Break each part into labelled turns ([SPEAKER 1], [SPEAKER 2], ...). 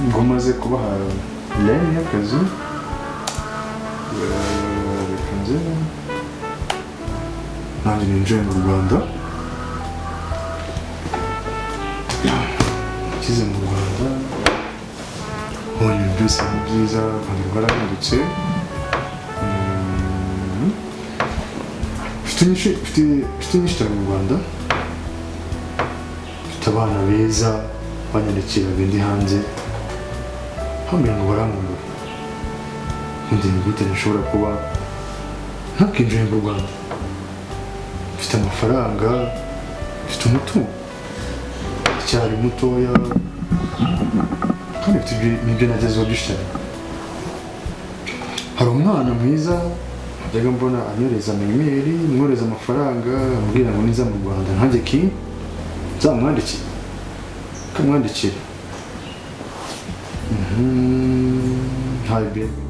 [SPEAKER 1] ngo maze kubaha lane y'akazi reka nze nanjye ninjiye mu Rwanda kize mu Rwanda ubonye ibintu byose ni byiza kandi barahindutse mfite nyinshi cyane mu Rwanda mfite abana beza banyandikira bindi hanze hamwe ngo barankunda undi ni gute nshobora kuba ntakinjiye mu Rwanda mfite amafaranga mfite umutungo cyari mutoya kandi mfite n'ibyo nagezeho byinshi cyane hari umwana mwiza najyaga mbona anyoreza email mworeza amafaranga ambwira ngo niza mu Rwanda ntanjye ki nzamwandikira kamwandikira hi baby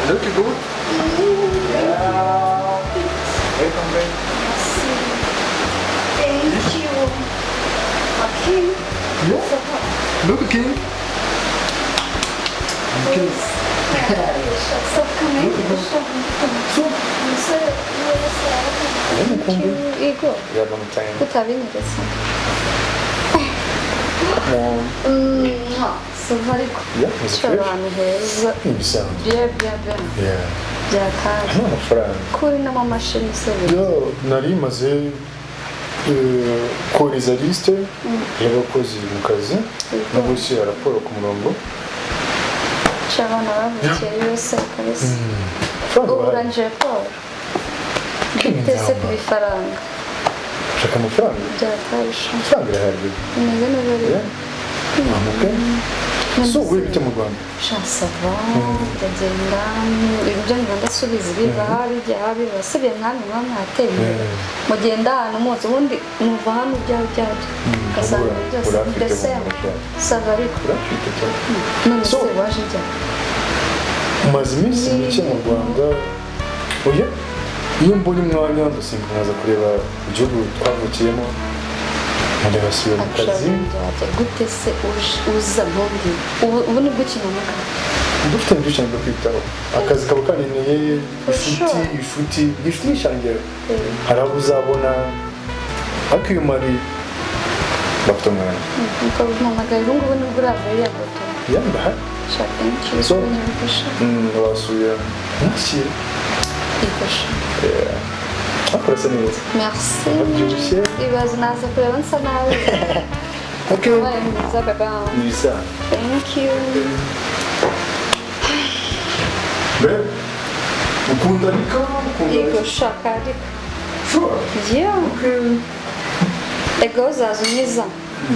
[SPEAKER 2] Look good. Welcome back.
[SPEAKER 3] Thank you. Okay.
[SPEAKER 1] Yeah. Look again. Okay.
[SPEAKER 3] So come in. 이거
[SPEAKER 2] Yeah, long time.
[SPEAKER 3] 부탁이니까. Savariko.
[SPEAKER 2] Yeah, is it fresh?
[SPEAKER 3] Ahantu heza.
[SPEAKER 2] Ibisanzwe.
[SPEAKER 3] Bien.
[SPEAKER 2] Yeah.
[SPEAKER 3] Byakaje.
[SPEAKER 2] Amafaranga.
[SPEAKER 3] Kuri n'amamashini se.
[SPEAKER 2] Yo, nari maze kohereza liste y'abakozi mu kazi no gushyira raporo ku murongo.
[SPEAKER 3] Cyabana bavukiye yose kabisa. Urangije raporo. Bitese ku bifaranga.
[SPEAKER 2] Shaka amafaranga.
[SPEAKER 3] Byakaje.
[SPEAKER 2] Amafaranga irahari.
[SPEAKER 3] Neza neza.
[SPEAKER 2] So, uri bite mu Rwanda?
[SPEAKER 3] Shasava, ndagenda, ibyo ngenda subiza biva bijya biba sibye nkamwe mwateye. Mugenda ahantu muzi ubundi numva hano byajya. Gasanga byose mbese Savariko. None se waje jya.
[SPEAKER 2] Umaze iminsi mike mu Rwanda. Oya, iyo mbonye umwanya ndasimbuka nkaza kureba igihugu twavukiyemo. Ndabasuye mu kazi.
[SPEAKER 3] Gute se uza bombi ubu ni gukinana
[SPEAKER 2] dufite byinshi byo kwitaho akazi kaba kaneneye ifuti nishangira hari abo uzabona ariko iyo mari bafite umwanya
[SPEAKER 3] ukamuhamagara ubu ngubu nibwo uravuye yagoto
[SPEAKER 2] yamba
[SPEAKER 3] so
[SPEAKER 2] ndabasuye ntakiri
[SPEAKER 3] ifasha
[SPEAKER 2] Urasa neza.
[SPEAKER 3] Merci.
[SPEAKER 2] Urabyibushye.
[SPEAKER 3] Ibaze naza kureba nsa nabi.
[SPEAKER 2] Okay.
[SPEAKER 3] Wabaye mwiza baba.
[SPEAKER 2] Ni bisa.
[SPEAKER 3] Thank you.
[SPEAKER 2] Babe, ukunda nika?
[SPEAKER 3] Ego shaka ariko.
[SPEAKER 2] Sure.
[SPEAKER 3] Yeah.
[SPEAKER 2] Okay.
[SPEAKER 3] Ego uzaza unyiza.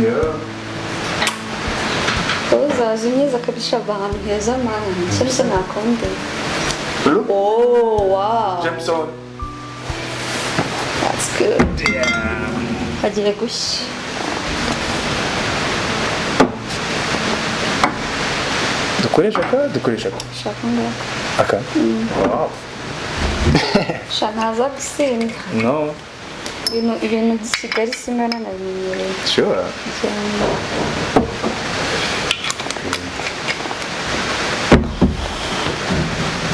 [SPEAKER 2] Yeah.
[SPEAKER 3] Uzaza unyiza kabisha ahantu heza mani. Cyose nakunde.
[SPEAKER 2] Look.
[SPEAKER 3] Oh wow.
[SPEAKER 2] Jameson.
[SPEAKER 3] That's good.
[SPEAKER 2] Yeah.
[SPEAKER 3] Agiye gushya.
[SPEAKER 2] Dukoresha ka.
[SPEAKER 3] Shaka ngaka.
[SPEAKER 2] Aka. Wow.
[SPEAKER 3] Shanaza gusinda.
[SPEAKER 2] No.
[SPEAKER 3] Ibintu by'Kigali simana nabimenyereye.
[SPEAKER 2] Sure.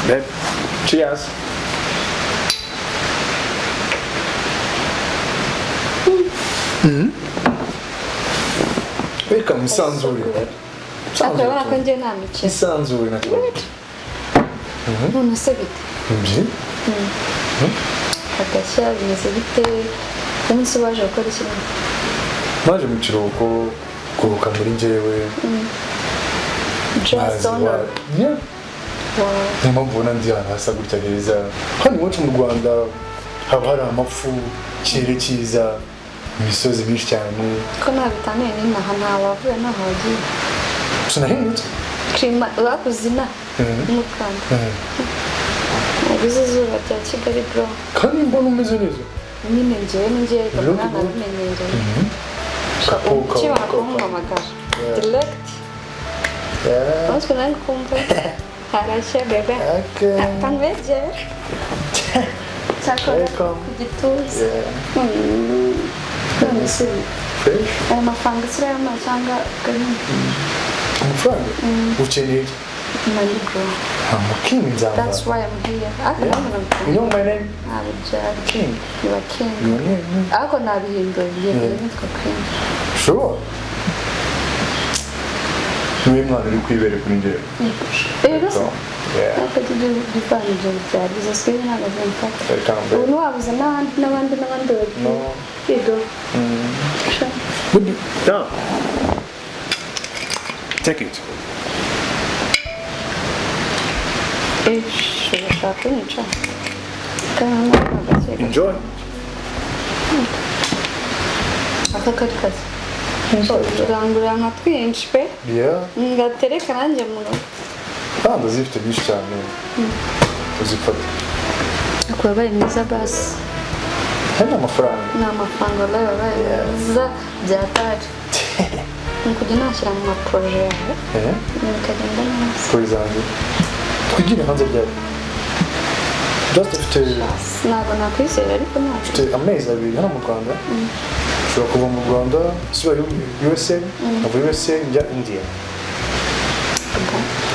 [SPEAKER 2] Babe, cheers. Weka msanzuri.
[SPEAKER 3] Akabona ko njye nta mikino.
[SPEAKER 2] Isanzuri na kibazo.
[SPEAKER 3] None se bite?
[SPEAKER 2] Mji?
[SPEAKER 3] Agashya bimeze bite? Umunsi waje gukora iki?
[SPEAKER 2] Naje mu kiruhuko kuruhuka muri njyewe.
[SPEAKER 3] Just honor.
[SPEAKER 2] Yeah.
[SPEAKER 3] Wow.
[SPEAKER 2] Niyo mpamvu ubona ndi ahantu hasa gutya heza. Hano iwacu mu Rwanda haba hari amafu, ikirere cyiza, imisozi myinshi cyane.
[SPEAKER 3] Ko nta bitaniye n'inaha ntawavuye ntaho wagiye.
[SPEAKER 2] Sinahindutse.
[SPEAKER 3] Klima bakuzina n'umukanda. Ugize izuba rya Kigali bro.
[SPEAKER 2] Kandi mbona umeze neza.
[SPEAKER 3] Nyine njyewe kabona nabimenyereye. Ukibona kumuhamagara. Direct.
[SPEAKER 2] Yeah.
[SPEAKER 3] Nonse nange kumva. Harashya bebe.
[SPEAKER 2] Okay.
[SPEAKER 3] Atanveje. Cyakora ku gituza. None se
[SPEAKER 2] Fresh.
[SPEAKER 3] aya mafaranga sirayama cyangwa gahini.
[SPEAKER 2] Amafaranga? Ukeneye iki?
[SPEAKER 3] Money bro.
[SPEAKER 2] I'm a king in Nzamba.
[SPEAKER 3] That's why I'm here.
[SPEAKER 2] You know my name?
[SPEAKER 3] Abijari.
[SPEAKER 2] King.
[SPEAKER 3] You are king.
[SPEAKER 2] Your name?
[SPEAKER 3] Ako nabihinduye nitwa queen.
[SPEAKER 2] Sure. Niwe mwana uri kwibere kuri njyewe.
[SPEAKER 3] Rwose?
[SPEAKER 2] Yeah.
[SPEAKER 3] Ako tujye dupanga ibyo byari. Izo siwe ntabwo zimfata.
[SPEAKER 2] Welcome back.
[SPEAKER 3] Ubu ntiwabuze n'abandi bagiye.
[SPEAKER 2] No.
[SPEAKER 3] Yego.
[SPEAKER 2] Would you? Down. Take it.
[SPEAKER 3] Urashaka kunyica? Kandi ntabwo
[SPEAKER 2] Enjoy.
[SPEAKER 3] aka kari kazi. Urangurura nka twinshi pe.
[SPEAKER 2] Yeah.
[SPEAKER 3] Ngatereka nanjye mu rugo.
[SPEAKER 2] Kandi zifite byinshi cyane. Uzifata.
[SPEAKER 3] Ako yabaye mwiza basi.
[SPEAKER 2] Hari amafaranga.
[SPEAKER 3] Ni amafaranga yabaye mwiza byatari. Kujya nashyira mu maporoje yawe. Bikagenda neza.
[SPEAKER 2] For example. Twigire hanze ryari. Just ufite
[SPEAKER 3] ntabwo nakwizera ariko ntabwo.
[SPEAKER 2] Ufite amezi abiri hano mu Rwanda. Ushobora kuva mu Rwanda usubira USA, ava USA njya India.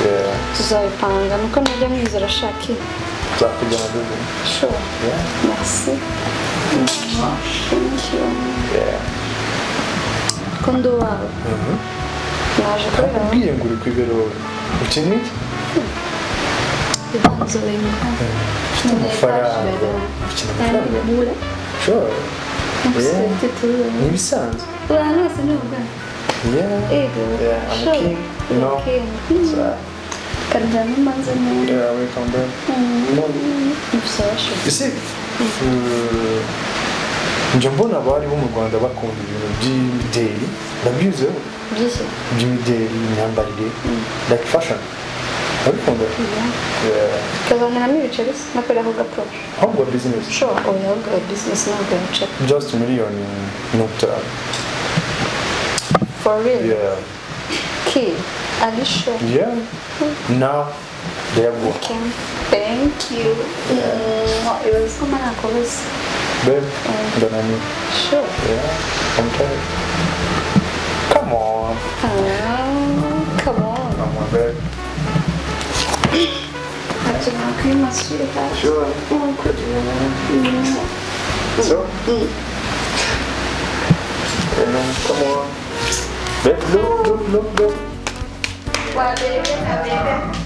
[SPEAKER 2] Yeah.
[SPEAKER 3] Tuzabipanga nuko najya mwizera shaki.
[SPEAKER 2] Tuzakujyana dubu.
[SPEAKER 3] Sure.
[SPEAKER 2] Yeah.
[SPEAKER 3] Merci. Thank you.
[SPEAKER 2] Yeah.
[SPEAKER 3] Kondo wawe. Naje kureba.
[SPEAKER 2] Ubwiye ngo uri kwibera wowe. Ukeneye iki?
[SPEAKER 3] Ibanza wenga.
[SPEAKER 2] Amafaranga.
[SPEAKER 3] Ukeneye
[SPEAKER 2] Sure. Yeah.
[SPEAKER 3] Ni
[SPEAKER 2] Ni ibisanzwe.
[SPEAKER 3] Urana wese ni ubwana.
[SPEAKER 2] Yeah.
[SPEAKER 3] Ego.
[SPEAKER 2] Yeah, I'm a king. You know. So,
[SPEAKER 3] Karjana manze neza.
[SPEAKER 2] yeah, welcome back. You see, njya mbona abari bo mu Rwanda bakunda ibintu by'imideli ndabyuzeho
[SPEAKER 3] Byinshi.
[SPEAKER 2] by'imideli imyambarire like fashion urabikunda
[SPEAKER 3] Kazaniramo ibiceri se nakorera ku gaporo.
[SPEAKER 2] ahubwo business
[SPEAKER 3] Sure. Oya ahubwo business ntabwo yaca.
[SPEAKER 2] just miliyoni mirongo itanu
[SPEAKER 3] For real?
[SPEAKER 2] yeah
[SPEAKER 3] Key. Are you sure?
[SPEAKER 2] yeah now they have work
[SPEAKER 3] Okay. Thank you. It was come on, Kolos.
[SPEAKER 2] babe ndanani
[SPEAKER 3] Sure.
[SPEAKER 2] yeah I'm tired come on
[SPEAKER 3] Come on.
[SPEAKER 2] come on babe
[SPEAKER 3] That's my cream, sweetheart.
[SPEAKER 2] sure
[SPEAKER 3] Oh, could you?
[SPEAKER 2] so come on babe look
[SPEAKER 3] Well, baby, baby.